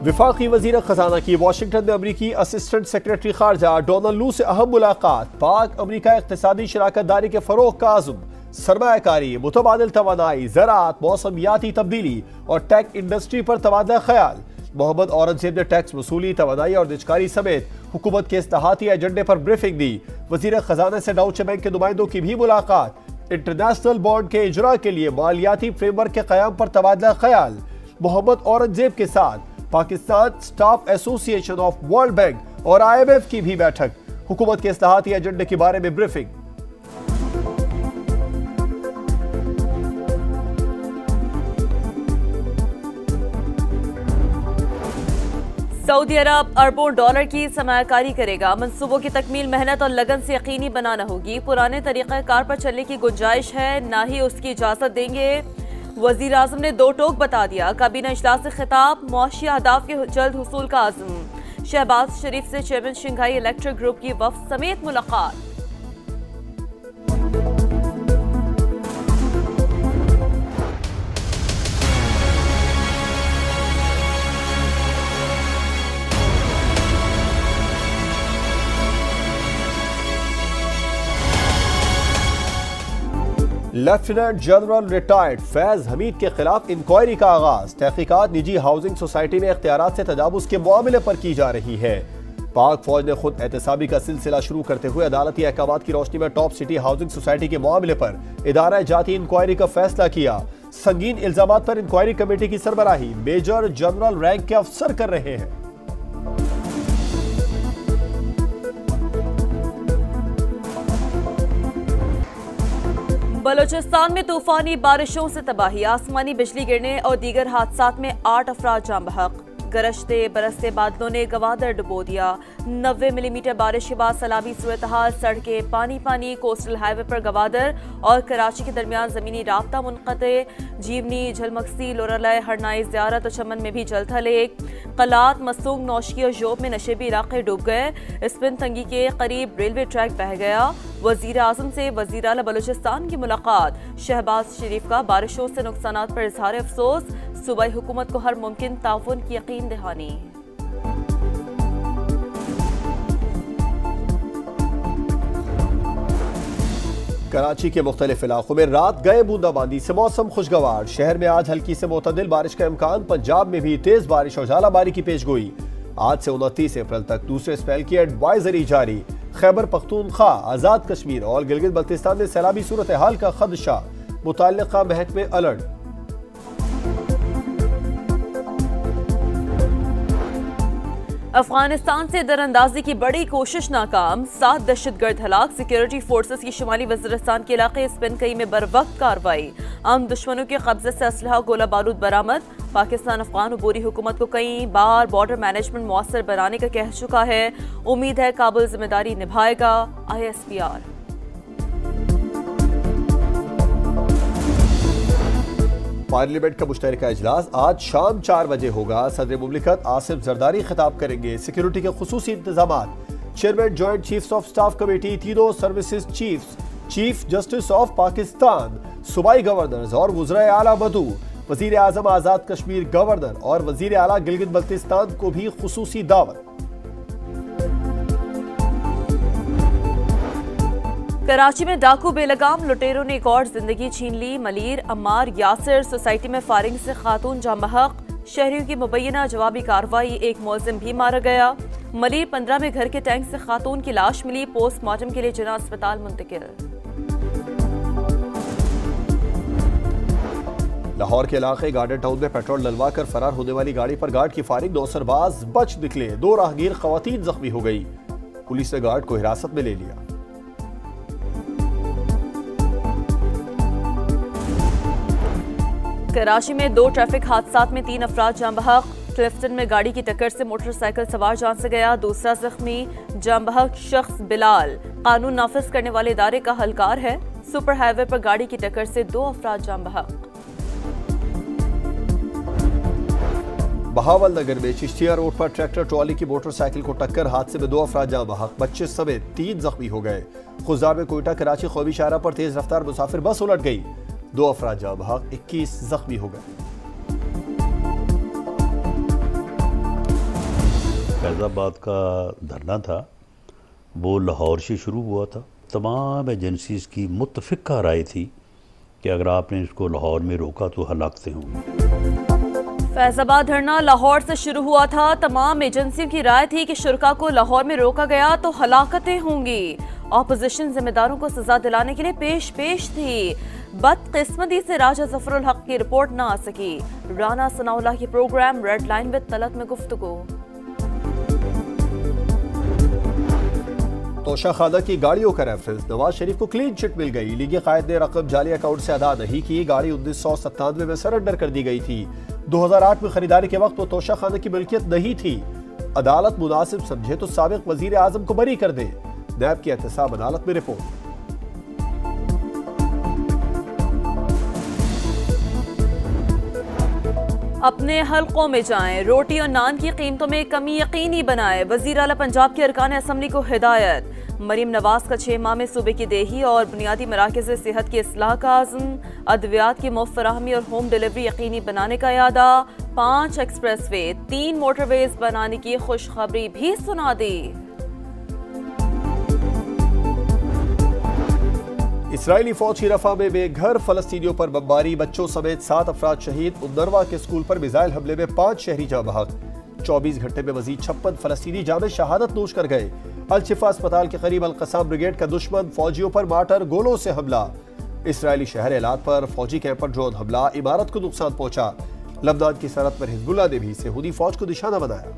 विफाकी वजीर खजाना की वाशिंगटन में अमरीकी असिस्टेंट सेक्रेटरी खारजा डोनाल्ड लू से अहम मुलाकात। पाक अमरीका इक्तिसादी शराकत दारी के फरोग का आज़म, सरमायाकारी, मुतबादिल तवानाई, ज़राअत, मौसमियाती तब्दीली और टेक इंडस्ट्री पर तबादला ख्याल। मोहम्मद औरंगजेब ने टैक्स वसूली, तवानाई और निजकारी समेत हुकूमत के इस्लाहाती एजेंडे पर ब्रीफिंग दी। वजीर खजाना से डाउचे बैंक के नुमाइंदों की भी मुलाकात। इंटरनेशनल बॉन्ड के इजरा के लिए मालियाती फ्रेमवर्क के क़याम पर तबादला ख्याल। मोहम्मद औरंगजेब के साथ Pakistan staff association of world bank और IMF की भी बैठक। हुकूमत के इस्लाहाती एजेंडे के बारे में ब्रीफिंग। सऊदी अरब अरबों डॉलर की सरमायाकारी करेगा। मंसूबों की तकमील मेहनत और लगन से यकीनी बनाना होगी। पुराने तरीक़ाकार पर चलने की गुंजाइश है, ना ही उसकी इजाजत देंगे। वजीर आजम ने दो टोक बता दिया। काबीना इजलास से खिताब, मुआशी अहदाफ के जल्द हुसूल का आज़म। शहबाज शरीफ से चेयरमैन शंघाई इलेक्ट्रिक ग्रुप की वफ्द समेत मुलाकात। Lieutenant general retired Faiz Hamid के खिलाफ इंक्वायरी का आगाज। तहकीकात निजी हाउसिंग सोसाइटी में इख्तियारात से तजावुज के मामले पर की जा रही है। पाक फौज ने खुद एहतसाबी का सिलसिला शुरू करते हुए अदालती अहकामात की रोशनी में टॉप सिटी हाउसिंग सोसाइटी के मामले पर इदारा जाती इंक्वायरी का फैसला किया। संगीन इल्जामात पर इंक्वायरी कमेटी की सरबराही मेजर जनरल रैंक के अफसर कर रहे हैं। बलोचिस्तान में तूफानी बारिशों से तबाही, आसमानी बिजली गिरने और दीगर हादसात में 8 अफराद जान बहक। गरजते बरसते बादलों ने गवादर डुबो दिया। 90 मिलीमीटर बारिश के बाद सैलाबी सूरत हाल, सड़कें पानी पानी। कोस्टल हाईवे पर गवादर और कराची के दरमियान जमीनी राब्ता मुनक़ते। जीवनी, झलमकसी, लोरालय, हरनाई, ज़ियारत और चमन में भी जलथल एक। कलात, मसूंग, नौशकी और जोब में नशेबी इलाके डूब गए। स्पिन तंगी के करीब रेलवे ट्रैक बह गया। वजीर आजम से वजीर आला बलूचिस्तान की मुलाकात। शहबाज शरीफ का बारिशों से नुकसानात पर इजहार अफसोस। सूबाई हुकूमत को हर मुमकिन ताउन की यकीन दहानी। कराची के मुख्तलिफ इलाकों में रात गए बूंदाबांदी से मौसम खुशगवार। शहर में आज हल्की से मोतदिल बारिश का इम्कान। पंजाब में भी तेज बारिश और झालाबारी की पेशगोई। आज से 29 अप्रैल तक दूसरे स्पेल की एडवाइजरी जारी। खैबर पख्तूनख्वा, आजाद कश्मीर और गिलगित बल्तिस्तान में सैलाबी सूरत हाल का खदशा। मुतल्लिका महकमे अलर्ट। अफगानिस्तान से दरअंदाजी की बड़ी कोशिश नाकाम। 7 दहशतगर्द हलाक। सिक्योरिटी फोर्सेस की शुमाली वज़ीरिस्तान के इलाके स्पिनकई में बर वक्त कार्रवाई। आम दुश्मनों के कब्जे से असलहा, गोला बारूद बरामद। पाकिस्तान अफगान अबूरी हुकूमत को कई बार बॉर्डर मैनेजमेंट मुअस्सर बनाने का कह चुका है। उम्मीद है काबुल जिम्मेदारी निभाएगा। ISPR। पार्लियामेंट का मुश्तरका इजलास आज शाम 4 बजे होगा। सदर मुमलिकत आसिफ जरदारी खिताब करेंगे। सिक्योरिटी के खुसूसी इंतजामात। Chairman joint chiefs of staff committee, तीनों services chiefs, chief justice of Pakistan, सूबाई गवर्नर्स और वज़राए आला मदऊ, वजीर आजम आजाद कश्मीर गवर्नर और वजीर आला गिलगित बल्तिस्तान को भी खुसूसी दावत। कराची में डाकू बेलगाम, लुटेरों ने एक और जिंदगी छीन ली। मलीर अम्मार यासिर सोसाइटी में फायरिंग से खातून जान बहक। शहरियों की मुबैना जवाबी कार्रवाई, एक मुलजिम भी मारा गया। मलीर 15 में घर के टैंक से खातून की लाश मिली। पोस्टमार्टम के लिए जिना अस्पताल मुंतकिल। लाहौर के इलाके गार्डन टाउन में पेट्रोल डलवा कर फरार होने वाली गाड़ी पर गार्ड की फायरिंग। 9 सरबाज बच निकले। 2 राहगीर खवातीन जख्मी हो गई। पुलिस ने गार्ड को हिरासत में ले लिया। कराची में 2 ट्रैफिक हादसात में 3 अफराद जान बहक। क्लिफ्टन में गाड़ी की टक्कर से मोटरसाइकिल सवार जान से गया। दूसरा जख्मी जान बहक शख्स बिलाल कानून नाफिज करने वाले इदारे का हलकार है। सुपर हाईवे पर गाड़ी की टक्कर से 2 अफराद जान बहक। बहावल नगर में चिश्तिया रोड पर ट्रैक्टर ट्रॉली की मोटरसाइकिल को टक्कर। हादसे में 2 अफराद जान बहक। बच्चे समेत 3 जख्मी हो गए। खुजदार में कोयटा कराची कौमी शाहरा पर तेज रफ्तार मुसाफिर बस उलट गई। 2 अफराद जान बहक, 21 जख्मी हो गए। फैज़ाबाद का धरना था वो लाहौर से शुरू हुआ था। तमाम एजेंसीज़ की मुत्तफ़िक़ा राय थी कि अगर आपने इसको लाहौर में रोका तो हलाकतें होंगी। फैज़ाबाद धरना लाहौर से शुरू हुआ था। तमाम एजेंसियों की राय थी कि शुरका को लाहौर में रोका गया तो हलाकतें होंगी। ऑपोजिशन जिम्मेदारों को सजा दिलाने के लिए पेश थी। बदकिस्मती से राजा जफरुल हक की रिपोर्ट न आ सकी। राना सनाउल्लाह की programme red line with Talat में गुफ्तगू। तोशा खाना की गाड़ियों का रेफरेंस, नवाज शरीफ को क्लीन चिट मिल गई। लीगी कायद ने रकम जाली अकाउंट से अदा नहीं की। गाड़ी 1997 में सरेंडर कर दी गई थी। 2008 में खरीदारी के वक्त वो तोशा खाना की मिल्कियत नहीं थी। अदालत मुनासिब समझे तो साबिक वजीर आजम को बरी कर दे। नैब की एहतसाब अदालत में रिपोर्ट। अपने हलकों में जाएं, रोटी और नान की कीमतों में कमी यकीनी बनाएं। वजीर आला पंजाब के अरकान असम्बली को हिदायत। मरीम नवाज का 6 माह में सूबे की देही और बुनियादी मराकज़ सेहत की इस्लाह का आज़म। अद्वियात की मुफ्त फराहमी और होम डिलीवरी यकीनी बनाने का इरादा। 5 एक्सप्रेस वे, 3 मोटरवेज बनाने की खुशखबरी भी सुना दी। इसराइली फौज की रफा में बेघर फलस्तीनियों पर बमबारी। बच्चों समेत 7 अफराद शहीद। उन्नरवा के स्कूल पर मिसाइल हमले में 5 शहरी जाँ बहक। 24 घंटे में मजीद 56 फलस्तीनी जामे शहादत नोश कर गए। अल-शिफा अस्पताल के करीब अल-कसाम ब्रिगेड का दुश्मन फौजियों पर मार्टर गोलों से हमला। इसराइली शहर एलात पर फौजी कैंप पर ड्रोन हमला, इमारत को नुकसान पहुंचा। लबनान की सरहद पर हिजबुल्लाह ने भी यहूदी फौज को निशाना बनाया।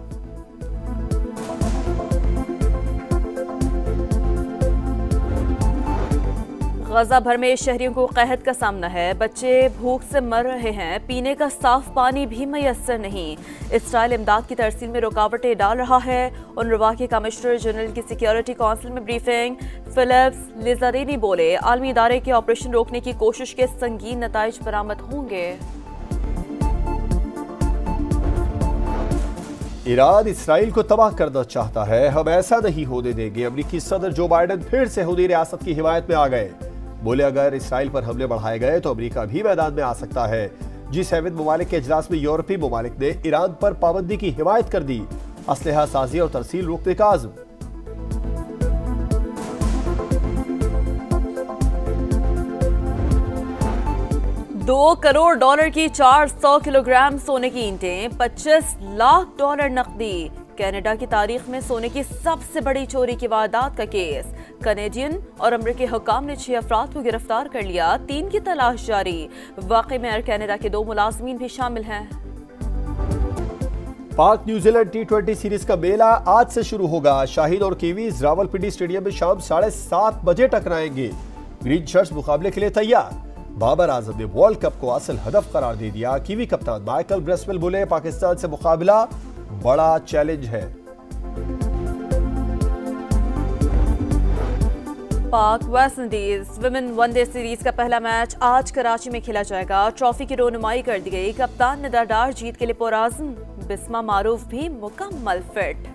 गजा भर में शहरियों को कहत का सामना है। बच्चे भूख से मर रहे हैं। पीने का साफ पानी भी मैसर नहीं। इसराइल इमदाद की तरसील में रुकावटें डाल रहा है। उन्रवा के कमिश्नर जनरल की सिक्योरिटी काउंसिल में ब्रीफिंग। फिलिप्स लिजारिनी बोले आलमी इदारे के ऑपरेशन रोकने की कोशिश के संगीन नताइज बरामद होंगे। ईरान इसराइल को तबाह करना चाहता है, हम ऐसा नहीं होने देंगे। अमेरिकी सदर जो बाइडेन फिर से यहूदी रियासत की हिमायत में आ गए। बोले अगर इसराइल पर हमले बढ़ाए गए तो अमेरिका भी मैदान में आ सकता है। G7 ममालिक के इजलास में यूरोपीय ममालिक ने ईरान पर पाबंदी की हिमायत कर दी। असलहा साजी और तरसील रोकने का आज़म। $2 करोड़ की 400 किलोग्राम सोने की ईंटें, $25 लाख नकदी। कनाडा की तारीख में सोने की सबसे बड़ी चोरी की वारदात का केस। कनेडियन और अमेरिकी हुक्काम ने 6 अफराद को गिरफ्तार कर लिया। 3 की तलाश जारी। वाकई में एयर कनाडा के 2 मुलाजमीन भी शामिल हैं। पाक न्यूजीलैंड T20 सीरीज का मेला आज से शुरू होगा। शाहीन और कीवीज रावलपिंडी स्टेडियम में शाम 7:30 बजे टकराएंगे। ग्रीन शर्ट्स मुकाबले के लिए तैयार। बाबर आजम ने वर्ल्ड कप को असल हदफ करार दे दिया। कीवी कप्तान माइकल ब्रेसवेल बोले पाकिस्तान से मुकाबला बड़ा चैलेंज है। पाक West Indies women one day series का पहला मैच आज कराची में खेला जाएगा। ट्रॉफी की रोनुमाई कर दी गई। कप्तान निदादार जीत के लिए पुराज़म। बिस्मा मारूफ भी मुकम्मल फिट।